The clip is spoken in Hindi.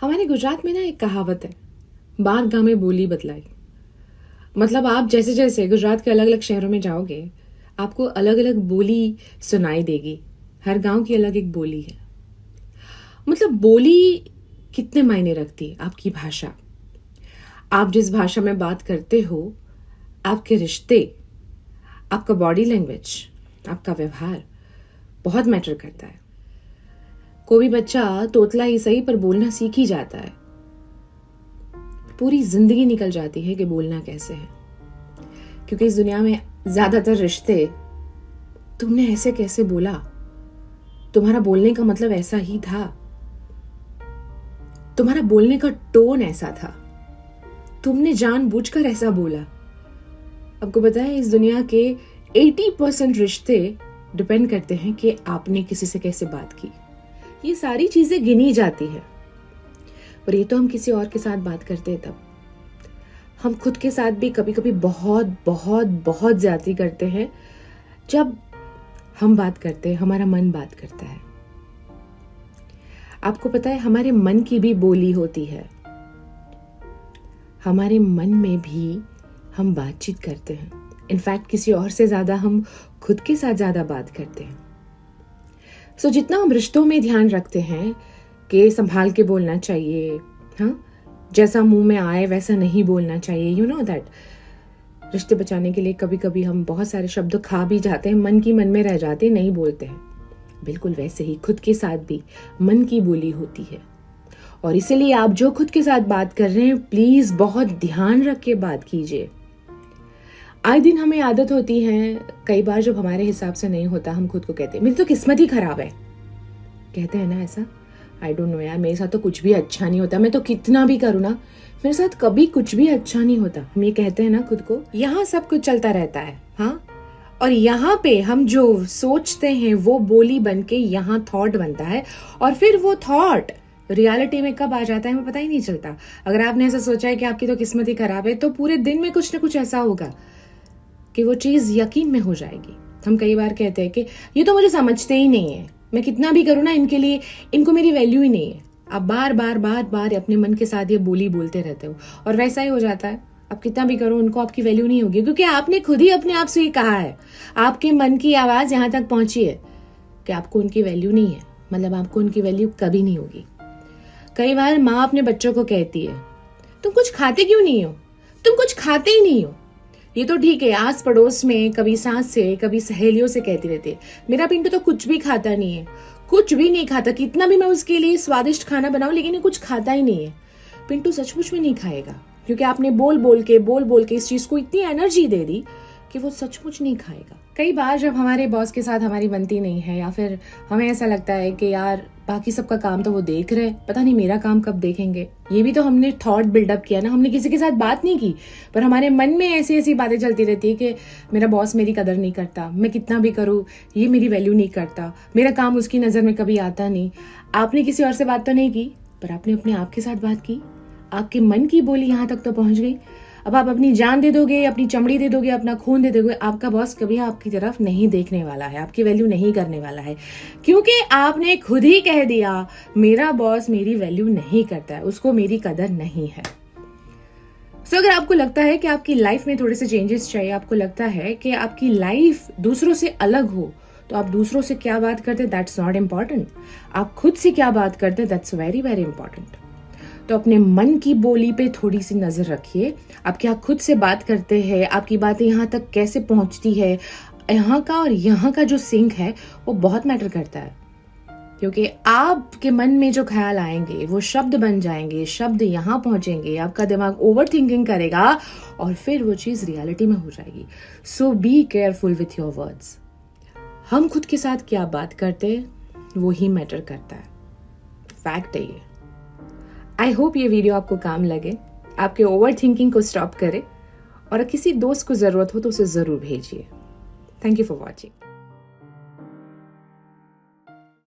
हमारे गुजरात में ना एक कहावत है, बार गामे बोली बतलाई। मतलब आप जैसे जैसे गुजरात के अलग अलग शहरों में जाओगे, आपको अलग अलग बोली सुनाई देगी। हर गांव की अलग एक बोली है। मतलब बोली कितने मायने रखती है। आपकी भाषा, आप जिस भाषा में बात करते हो, आपके रिश्ते, आपका बॉडी लैंग्वेज, आपका व्यवहार बहुत मैटर करता है। कोई बच्चा तोतला ही सही पर बोलना सीख ही जाता है। पूरी जिंदगी निकल जाती है कि बोलना कैसे है, क्योंकि इस दुनिया में ज्यादातर रिश्ते तुमने ऐसे कैसे बोला, तुम्हारा बोलने का मतलब ऐसा ही था, तुम्हारा बोलने का टोन ऐसा था, तुमने जानबूझकर ऐसा बोला। आपको पता है इस दुनिया के 80% रिश्ते डिपेंड करते हैं कि आपने किसी से कैसे बात की। ये सारी चीजें गिनी जाती है, और ये तो हम किसी और के साथ बात करते हैं तब। हम खुद के साथ भी कभी कभी बहुत बहुत बहुत ज्यादती करते हैं जब हम बात करते हैं, हमारा मन बात करता है। आपको पता है हमारे मन की भी बोली होती है। हमारे मन में भी हम बातचीत करते हैं। इनफैक्ट किसी और से ज्यादा हम खुद के साथ ज्यादा बात करते हैं। सो जितना हम रिश्तों में ध्यान रखते हैं कि संभाल के बोलना चाहिए, हाँ, जैसा मुंह में आए वैसा नहीं बोलना चाहिए, यू नो दैट। रिश्ते बचाने के लिए कभी कभी हम बहुत सारे शब्द खा भी जाते हैं, मन की मन में रह जाते हैं, नहीं बोलते हैं। बिल्कुल वैसे ही खुद के साथ भी मन की बोली होती है। और इसीलिए आप जो खुद के साथ बात कर रहे हैं, प्लीज बहुत ध्यान रख के बात कीजिए। आए दिन हमें आदत होती है, कई बार जब हमारे हिसाब से नहीं होता हम खुद को कहते हैं मेरी तो किस्मत ही खराब है। कहते हैं ना ऐसा। आई डोंट नो यार, मेरे साथ तो कुछ भी अच्छा नहीं होता। मैं तो कितना भी करूँ ना, मेरे साथ कभी कुछ भी अच्छा नहीं होता। हम ये कहते हैं ना खुद को। यहाँ सब कुछ चलता रहता है, हाँ। और यहाँ पे हम जो सोचते हैं वो बोली बन के यहाँ थॉट बनता है, और फिर वो थॉट रियलिटी में कब आ जाता है हमें पता ही नहीं चलता। अगर आपने ऐसा सोचा है कि आपकी तो किस्मत ही खराब है, तो पूरे दिन में कुछ ना कुछ ऐसा होगा कि वो चीज यकीन में हो जाएगी। हम कई बार कहते हैं कि ये तो मुझे समझते ही नहीं है, मैं कितना भी करूँ ना इनके लिए, इनको मेरी वैल्यू ही नहीं है। आप बार बार बार बार अपने मन के साथ ये बोली बोलते रहते हो, और वैसा ही हो जाता है। आप कितना भी करो, उनको आपकी वैल्यू नहीं होगी, क्योंकि आपने खुद ही अपने आप से ये कहा है। आपके मन की आवाज यहाँ तक पहुंची है कि आपको उनकी वैल्यू नहीं है। मतलब आपको उनकी वैल्यू कभी नहीं होगी। कई बार माँ अपने बच्चों को कहती है, तुम कुछ खाते क्यों नहीं हो, तुम कुछ खाते ही नहीं हो। ये तो ठीक है, आस पड़ोस में कभी सास से कभी सहेलियों से कहती रहती है, मेरा पिंटू तो कुछ भी खाता नहीं है, कुछ भी नहीं खाता, कितना भी मैं उसके लिए स्वादिष्ट खाना बनाऊं लेकिन ये कुछ खाता ही नहीं है। पिंटू सचमुच में नहीं खाएगा, क्योंकि आपने बोल बोल के इस चीज को इतनी एनर्जी दे दी कि वो सचमुच नहीं खाएगा। कई बार जब हमारे बॉस के साथ हमारी बनती नहीं है, या फिर हमें ऐसा लगता है कि यार बाकी सबका काम तो वो देख रहे, पता नहीं मेरा काम कब देखेंगे। ये भी तो हमने थॉट बिल्डअप किया ना, हमने किसी के साथ बात नहीं की, पर हमारे मन में ऐसी ऐसी बातें चलती रहती है कि मेरा बॉस मेरी कदर नहीं करता, मैं कितना भी करूँ ये मेरी वैल्यू नहीं करता, मेरा काम उसकी नजर में कभी आता नहीं। आपने किसी और से बात तो नहीं की, पर आपने अपने आप के साथ बात की। आपके मन की बोली यहाँ तक तो पहुंच गई। अब आप अपनी जान दे दोगे, अपनी चमड़ी दे दोगे, अपना खून दे दोगे, आपका बॉस कभी आपकी तरफ नहीं देखने वाला है, आपकी वैल्यू नहीं करने वाला है, क्योंकि आपने खुद ही कह दिया मेरा बॉस मेरी वैल्यू नहीं करता है, उसको मेरी कदर नहीं है। सो अगर आपको लगता है कि आपकी लाइफ में थोड़े से चेंजेस चाहिए, आपको लगता है कि आपकी लाइफ दूसरों से अलग हो, तो आप दूसरों से क्या बात करते हैं दैट्स नॉट इम्पॉर्टेंट। आप खुद से क्या बात करते हैं दैट्स वेरी वेरी इंपॉर्टेंट। तो अपने मन की बोली पे थोड़ी सी नजर रखिए। आप क्या खुद से बात करते हैं, आपकी बातें यहाँ तक कैसे पहुंचती है, यहाँ का और यहाँ का जो सिंक है वो बहुत मैटर करता है। क्योंकि आपके मन में जो ख्याल आएंगे वो शब्द बन जाएंगे, शब्द यहाँ पहुंचेंगे, आपका दिमाग ओवर थिंकिंग करेगा, और फिर वो चीज रियलिटी में हो जाएगी। So be careful with your words. हम खुद के साथ क्या बात करते हैं वो ही मैटर करता है। फैक्ट है ये। आई होप ये वीडियो आपको काम लगे, आपके ओवर थिंकिंग को स्टॉप करे, और किसी दोस्त को जरूरत हो तो उसे जरूर भेजिए। Thank you for watching.